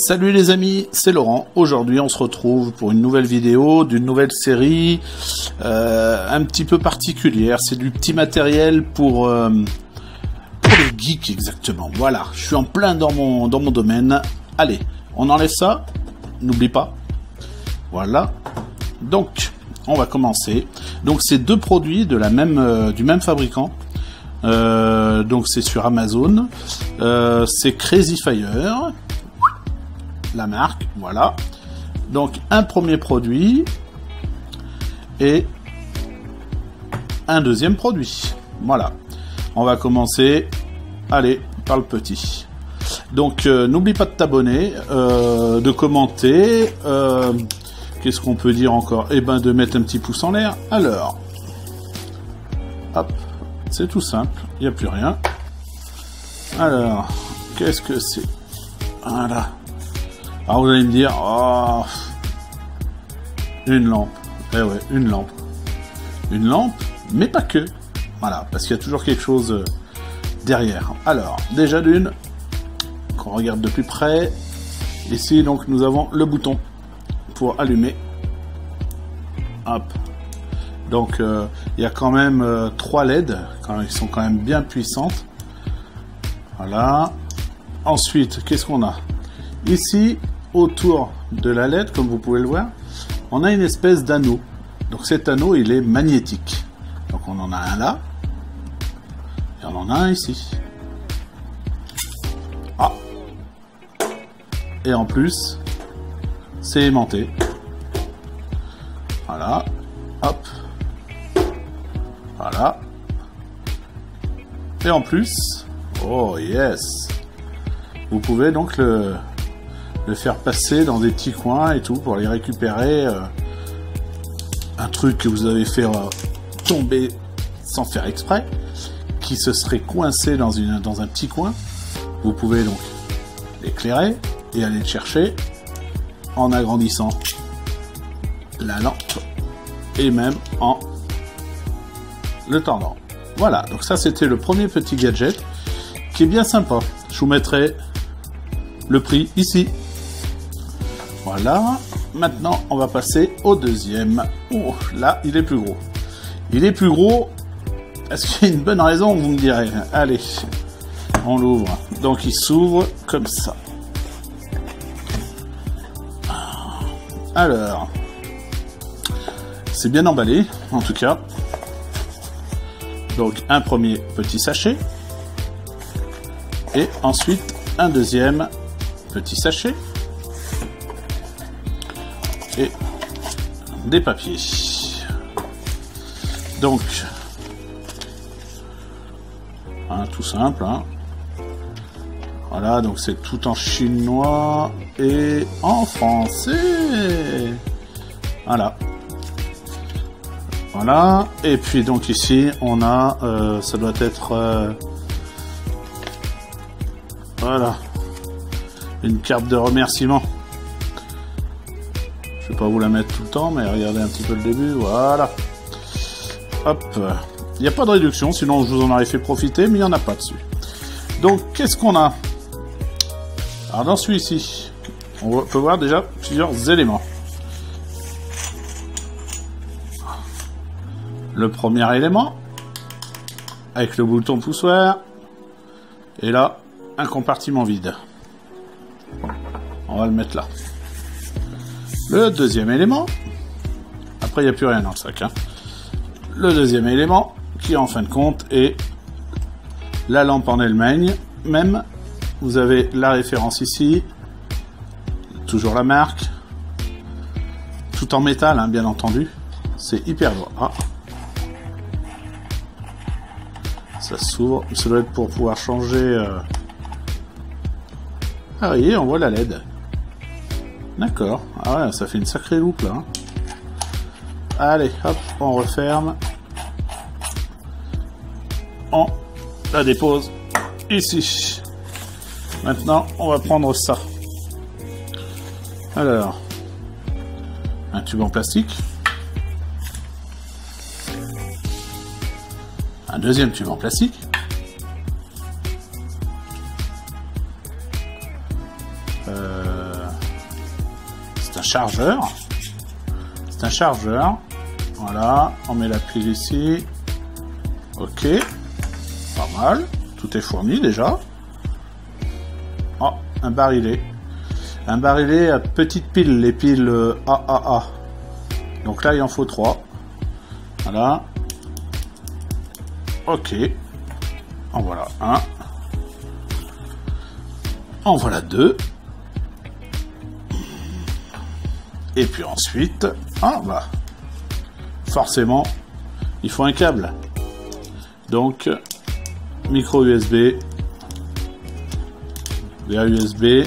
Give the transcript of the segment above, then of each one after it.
Salut les amis, c'est Laurent. Aujourd'hui on se retrouve pour une nouvelle vidéo d'une nouvelle série un petit peu particulière. C'est du petit matériel pour les geeks exactement. Voilà, je suis en plein dans mon domaine. Allez, on enlève ça, n'oublie pas. Voilà, donc on va commencer. Donc c'est deux produits de du même fabricant. Donc c'est sur Amazon. C'est Crazy Fire. La marque, voilà. Donc un premier produit et un deuxième produit. Voilà. On va commencer. Allez, par le petit. Donc n'oublie pas de t'abonner, de commenter. Qu'est-ce qu'on peut dire encore? Eh ben de mettre un petit pouce en l'air. Alors, hop, c'est tout simple. Il n'y a plus rien. Alors, qu'est-ce que c'est? Voilà. Alors vous allez me dire, oh, une lampe. Eh ouais, une lampe. Une lampe, mais pas que. Voilà, parce qu'il y a toujours quelque chose derrière. Alors, déjà d'une, qu'on regarde de plus près. Ici, donc, nous avons le bouton pour allumer. Hop. Donc, il y a quand même 3 LED, qui sont quand même bien puissantes. Voilà. Ensuite, qu'est-ce qu'on a? Ici, autour de la LED, comme vous pouvez le voir, on a une espèce d'anneau. Donc cet anneau, il est magnétique. Donc on en a un là, et on en a un ici. Ah. Et en plus, c'est aimanté. Voilà. Hop. Voilà. Et en plus, oh yes, vous pouvez donc le faire passer dans des petits coins et tout pour aller récupérer un truc que vous avez fait tomber sans faire exprès, qui se serait coincé dans un petit coin. Vous pouvez donc l'éclairer et aller le chercher en agrandissant la lampe et même en le tendant. Voilà, donc ça c'était le premier petit gadget qui est bien sympa. Je vous mettrai le prix ici. Voilà, maintenant on va passer au deuxième. Oh, là, il est plus gros. Il est plus gros, parce qu'il y a une bonne raison, vous me direz. Allez, on l'ouvre. Donc il s'ouvre comme ça. Alors, c'est bien emballé, en tout cas. Donc un premier petit sachet. Et ensuite un deuxième petit sachet. Et des papiers. Donc, hein, tout simple. Hein. Voilà, donc c'est tout en chinois et en français. Voilà. Voilà. Et puis donc ici, on a, ça doit être, voilà, une carte de remerciement. Je vais pas vous la mettre tout le temps, mais regardez un petit peu le début, voilà. Hop, il n'y a pas de réduction, sinon je vous en aurais fait profiter, mais il n'y en a pas dessus. Donc, qu'est-ce qu'on a? Alors, dans celui-ci, on peut voir déjà plusieurs éléments. Le premier élément, avec le bouton poussoir, et là, un compartiment vide. On va le mettre là. Le deuxième élément, après il n'y a plus rien dans le sac, hein. Le deuxième élément, qui en fin de compte est la lampe en elle-même, vous avez la référence ici, toujours la marque, tout en métal, hein, bien entendu, c'est hyper lourd. Ah. Ça s'ouvre, ça doit être pour pouvoir changer... Ah oui, on voit la LED. D'accord. Ah ouais, ça fait une sacrée loupe là. Hein. Allez, hop, on referme. On la dépose ici. Maintenant, on va prendre ça. Alors, un tube en plastique. Un deuxième tube en plastique. chargeur. C'est un chargeur. Voilà, on met la pile ici. Ok, pas mal. Tout est fourni déjà. Oh, un barillet. Un barillet à petite pile, les piles AAA. Donc là, il en faut 3. Voilà. Ok. En voilà un. En voilà 2. Et puis ensuite, ah bah, forcément, il faut un câble. Donc, micro USB, vers USB,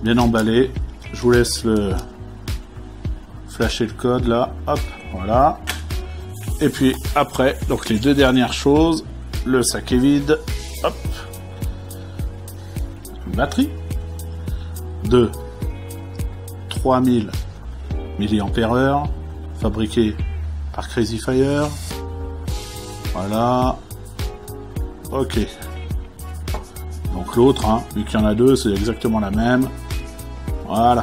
bien emballé. Je vous laisse flasher le code là. Hop, voilà. Et puis après, donc les 2 dernières choses, le sac est vide. Hop. Une batterie de 3000 mAh, fabriqué par Crazy Fire. Voilà. Ok. Donc l'autre, hein, vu qu'il y en a 2, c'est exactement la même. Voilà.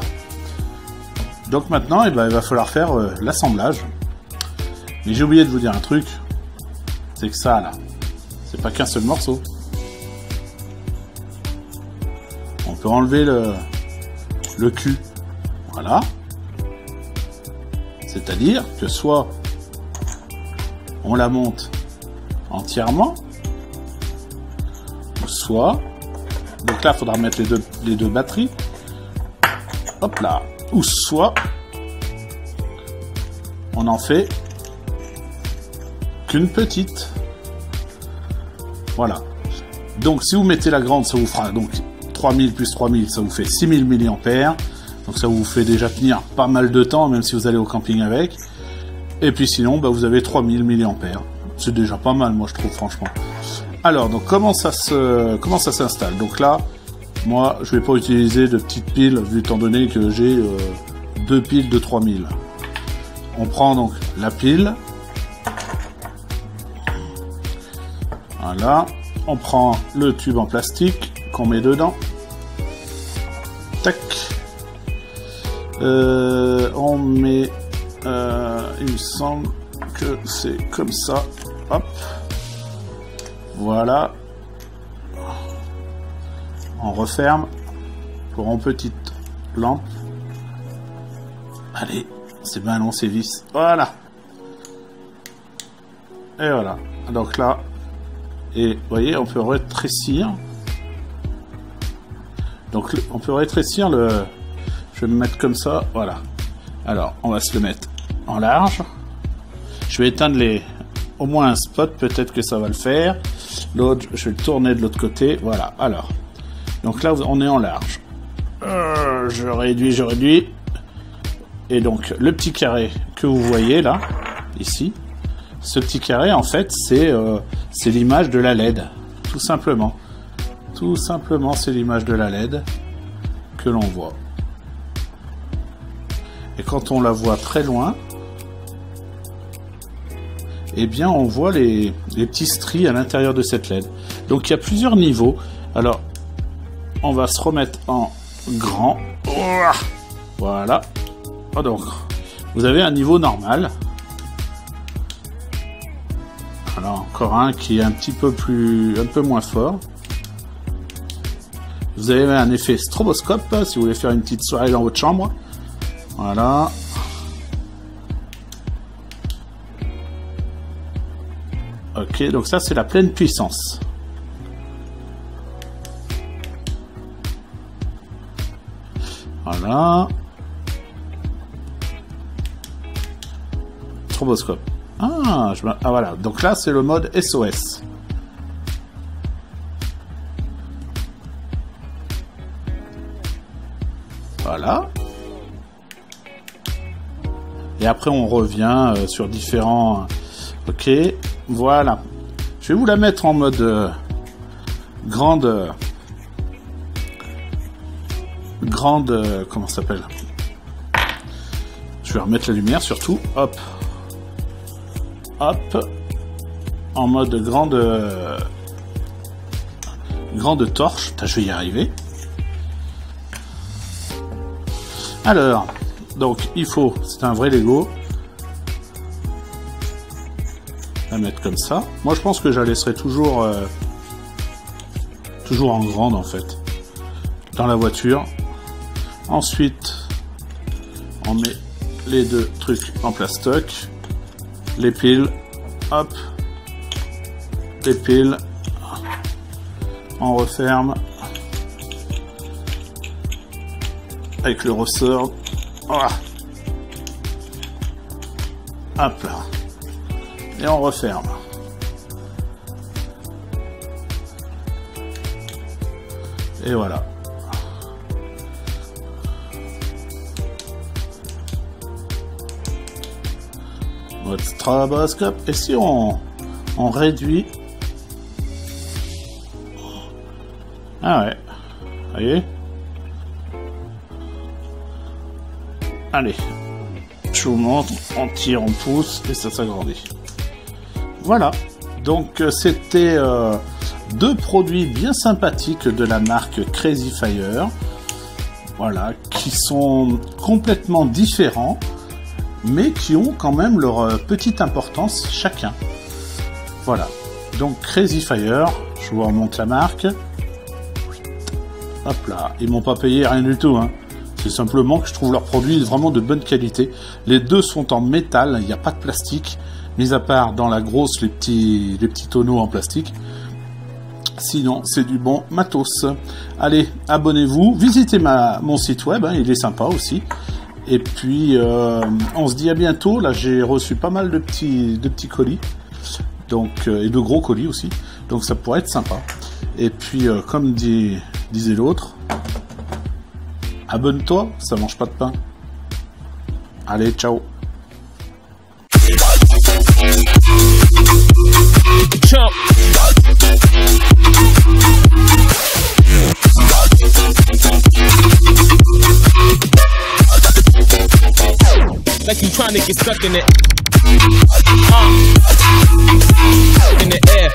Donc maintenant, eh ben, il va falloir faire l'assemblage. Mais j'ai oublié de vous dire un truc. C'est que ça, là, c'est pas qu'un seul morceau. On peut enlever le cul. Voilà. C'est-à-dire que soit on la monte entièrement, ou soit, donc là il faudra mettre les deux batteries, hop là, ou soit on en fait qu'une petite. Voilà. Donc si vous mettez la grande, ça vous fera donc 3000 plus 3000, ça vous fait 6000 mAh. Donc ça vous fait déjà tenir pas mal de temps, même si vous allez au camping avec. Et puis sinon, bah, vous avez 3000 mAh. C'est déjà pas mal, moi je trouve, franchement. Alors, donc comment ça s'installe? Donc là, moi, je vais pas utiliser de petites piles, vu étant donné que j'ai 2 piles de 3000. On prend donc la pile. Voilà. On prend le tube en plastique qu'on met dedans. Tac. On met, il me semble que c'est comme ça, hop, voilà, on referme pour une petite lampe, allez, c'est bien long ces vis, voilà, et voilà, donc là, et vous voyez, on peut rétrécir, donc on peut rétrécir le... Je vais me mettre comme ça, voilà. Alors, on va se le mettre en large. Je vais éteindre au moins un spot, peut-être que ça va le faire. L'autre, je vais le tourner de l'autre côté, voilà. Alors, donc là, on est en large. Je réduis. Et donc, le petit carré que vous voyez là, ici, ce petit carré, en fait, c'est l'image de la LED, tout simplement. Tout simplement, c'est l'image de la LED que l'on voit. Et quand on la voit très loin, eh bien on voit les petits stries à l'intérieur de cette LED. Donc il y a plusieurs niveaux. Alors, on va se remettre en grand. Voilà. Oh, donc, vous avez un niveau normal. Alors encore un qui est un peu moins fort. Vous avez un effet stroboscope si vous voulez faire une petite soirée dans votre chambre. Voilà. Ok, donc ça c'est la pleine puissance. Voilà. Stroboscope. Ah, voilà. Donc là c'est le mode SOS. Voilà. Et après on revient sur différents... Ok, voilà. Je vais vous la mettre en mode grande... comment ça s'appelle? Je vais remettre la lumière surtout. Hop. Hop. En mode grande torche. Je vais y arriver. Alors, Donc il faut, c'est un vrai Lego, la mettre comme ça. Moi je pense que je la laisserai toujours en grande en fait, dans la voiture. Ensuite on met les deux trucs en plastoc, les piles, hop, les piles, on referme avec le ressort. Voilà. Hop là. Et on referme. Et voilà. Notre stroboscope. Et si on réduit. Ah ouais. Vous voyez? Allez. Je vous montre. On tire, on pousse et ça s'agrandit. Voilà. Donc c'était deux produits bien sympathiques de la marque Crazy Fire. Voilà. Qui sont complètement différents, mais qui ont quand même leur petite importance chacun. Voilà. Donc Crazy Fire, je vous remonte la marque. Hop là, ils m'ont pas payé rien du tout, hein. C'est simplement que je trouve leurs produits vraiment de bonne qualité. Les deux sont en métal, il n'y a pas de plastique, mis à part dans la grosse les petits tonneaux en plastique. Sinon, c'est du bon matos. Allez, abonnez-vous, visitez mon site web, hein, il est sympa aussi. Et puis, on se dit à bientôt. Là, j'ai reçu pas mal de petits colis, donc et de gros colis aussi. Donc, ça pourrait être sympa. Et puis, comme disait l'autre, abonne-toi, ça mange pas de pain. Allez, ciao. Like you trying to get stuck in it. In the air.